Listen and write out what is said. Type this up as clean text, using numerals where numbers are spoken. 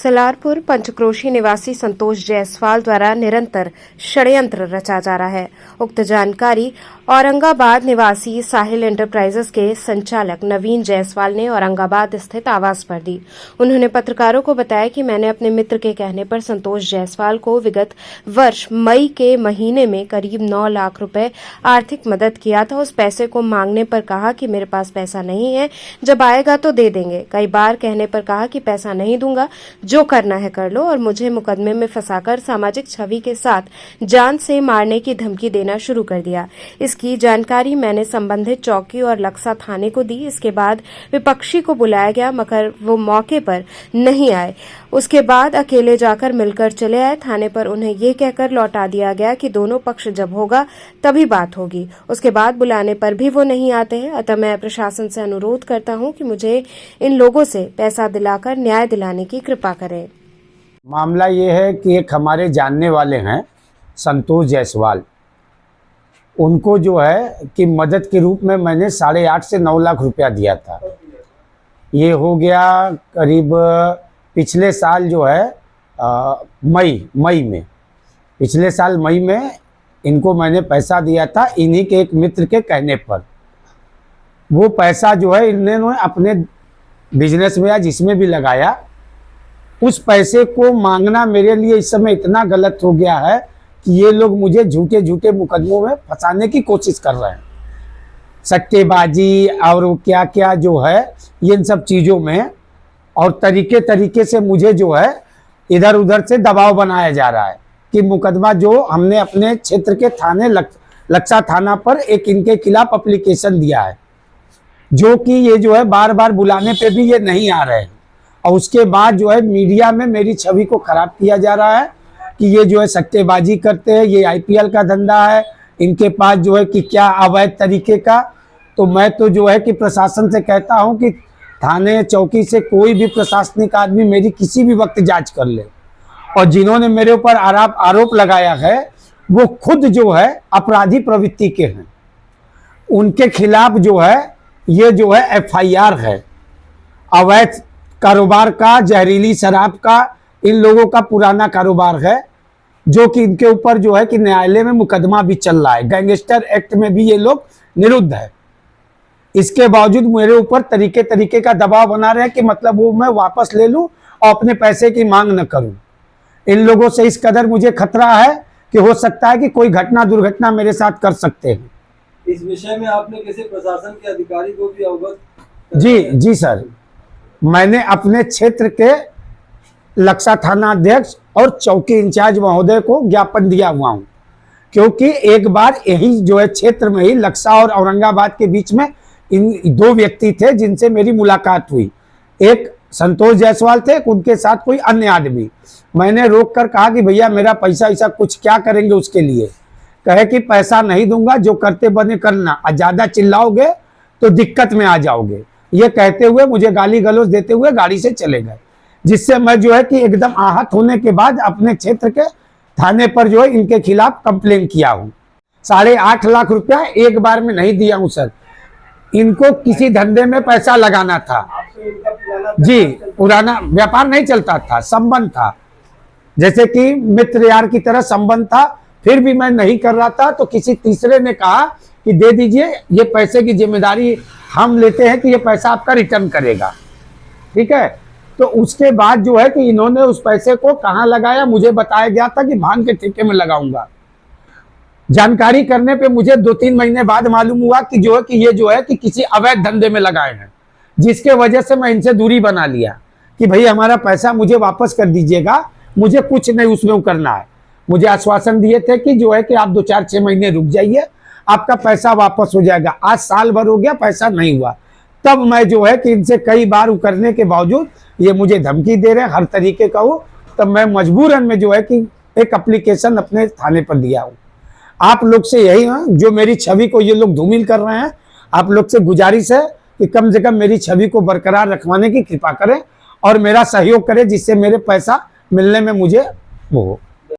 सलारपुर पंचक्रोशी निवासी संतोष जायसवाल द्वारा निरंतर षड्यंत्र रचा जा रहा है। उक्त जानकारी औरंगाबाद निवासी साहिल एंटरप्राइजेस के संचालक नवीन जायसवाल ने औरंगाबाद स्थित आवास पर दी। उन्होंने पत्रकारों को बताया कि मैंने अपने मित्र के कहने पर संतोष जायसवाल को विगत वर्ष मई के महीने में करीब 9 लाख रुपए आर्थिक मदद किया था। उस पैसे को मांगने पर कहा कि मेरे पास पैसा नहीं है, जब आएगा तो दे देंगे। कई बार कहने पर कहा कि पैसा नहीं दूंगा, जो करना है कर लो, और मुझे मुकदमे में फंसाकर सामाजिक छवि के साथ जान से मारने की धमकी देना शुरू कर दिया। इसकी जानकारी मैंने संबंधित चौकी और लक्सा थाने को दी। इसके बाद विपक्षी को बुलाया गया, मगर वो मौके पर नहीं आए। उसके बाद अकेले जाकर मिलकर चले आए। थाने पर उन्हें ये कहकर लौटा दिया गया कि दोनों पक्ष जब होगा तभी बात होगी। उसके बाद बुलाने पर भी वो नहीं आते हैं। अतः मैं प्रशासन से अनुरोध करता हूं कि मुझे इन लोगों से पैसा दिलाकर न्याय दिलाने की कृपा करें। मामला ये है कि एक हमारे जानने वाले हैं संतोष जायसवाल, उनको जो है कि मदद के रूप में मैंने 8.5 से 9 लाख रुपया दिया था। ये हो गया करीब पिछले साल जो है मई में, पिछले साल मई में इनको मैंने पैसा दिया था इन्हीं के एक मित्र के कहने पर। वो पैसा जो है इन्होंने अपने बिजनेस में या जिसमें भी लगाया, उस पैसे को मांगना मेरे लिए इस समय इतना गलत हो गया है कि ये लोग मुझे झूठे झूठे मुकदमों में फंसाने की कोशिश कर रहे हैं। सट्टेबाजी और क्या क्या जो है इन सब चीज़ों में, और तरीके से मुझे जो है इधर उधर से दबाव बनाया जा रहा है कि मुकदमा जो हमने अपने क्षेत्र के थाने लक्सा थाना पर एक इनके खिलाफ एप्लीकेशन दिया है, जो कि ये जो है बार बार बुलाने पे भी ये नहीं आ रहे हैं। और उसके बाद जो है मीडिया में मेरी छवि को खराब किया जा रहा है कि ये जो है सट्टेबाजी करते हैं, ये आईपीएल का धंधा है, इनके पास जो है कि क्या अवैध तरीके का। तो मैं तो जो है कि प्रशासन से कहता हूं कि थाने चौकी से कोई भी प्रशासनिक आदमी मेरी किसी भी वक्त जांच कर ले। और जिन्होंने मेरे ऊपर आरोप लगाया है वो खुद जो है अपराधी प्रवृत्ति के हैं, उनके खिलाफ जो है ये जो है एफआईआर है। अवैध कारोबार का, जहरीली शराब का, इन लोगों का पुराना कारोबार है, जो कि इनके ऊपर जो है कि न्यायालय में मुकदमा भी चल रहा है। गैंगस्टर एक्ट में भी ये लोग निरुद्ध है। इसके बावजूद मेरे ऊपर तरीके का दबाव बना रहे हैं कि मतलब वो मैं वापस ले लूं और अपने पैसे की मांग न करूं। इन लोगों से इस कदर मुझे खतरा है कि हो सकता है कि कोई दुर्घटना मेरे साथ कर सकते हैं। इस विषय में आपने किसी प्रशासन के अधिकारी को भी अवगत? जी सर, मैंने अपने क्षेत्र के लक्सा थाना अध्यक्ष और चौकी इंचार्ज महोदय को ज्ञापन दिया हुआ हूं, क्योंकि एक बार यही जो है क्षेत्र में ही लक्सा और औरंगाबाद के बीच में इन 2 व्यक्ति थे जिनसे मेरी मुलाकात हुई। एक संतोष जायसवाल थे, उनके साथ कोई अन्य आदमी। मैंने रोक कर कहा कि भैया मेरा पैसा ऐसा कुछ क्या करेंगे उसके लिए। कहे कि पैसा नहीं दूंगा, जो करते बने करना, और ज्यादा चिल्लाओगे तो दिक्कत में आ जाओगे। ये कहते हुए मुझे गाली गलौज देते हुए गाड़ी से चले गए, जिससे मैं जो है कि एकदम आहत होने के बाद अपने क्षेत्र के थाने पर जो है इनके खिलाफ कंप्लेन किया हूँ। 8.5 लाख रुपया एक बार में नहीं दिया हूँ सर। इनको किसी धंधे में पैसा लगाना था जी, पुराना व्यापार नहीं चलता था, संबंध था, जैसे कि मित्र यार की तरह संबंध था। फिर भी मैं नहीं कर रहा था तो किसी तीसरे ने कहा कि दे दीजिए, ये पैसे की जिम्मेदारी हम लेते हैं कि ये पैसा आपका रिटर्न करेगा, ठीक है। तो उसके बाद जो है कि इन्होंने उस पैसे को कहाँ लगाया, मुझे बताया गया था कि भांग के ठेके में लगाऊंगा। जानकारी करने पे मुझे 2-3 महीने बाद मालूम हुआ कि जो है कि ये जो है कि किसी अवैध धंधे में लगाए हैं, जिसके वजह से मैं इनसे दूरी बना लिया कि भाई हमारा पैसा मुझे वापस कर दीजिएगा, मुझे कुछ नहीं उसमें करना है। मुझे आश्वासन दिए थे कि जो है कि आप 2-4-6 महीने रुक जाइए, आपका पैसा वापस हो जाएगा। आज साल भर हो गया, पैसा नहीं हुआ। तब मैं जो है कि इनसे कई बार करने के बावजूद ये मुझे धमकी दे रहे हैं हर तरीके का हो, तब मैं मजबूरन में जो है कि एक एप्लीकेशन अपने थाने पर दिया हूँ। आप लोग से यही है, जो मेरी छवि को ये लोग धूमिल कर रहे हैं, आप लोग से गुजारिश है कि कम से कम मेरी छवि को बरकरार रखवाने की कृपा करें और मेरा सहयोग करें, जिससे मेरे पैसा मिलने में मुझे वो हो।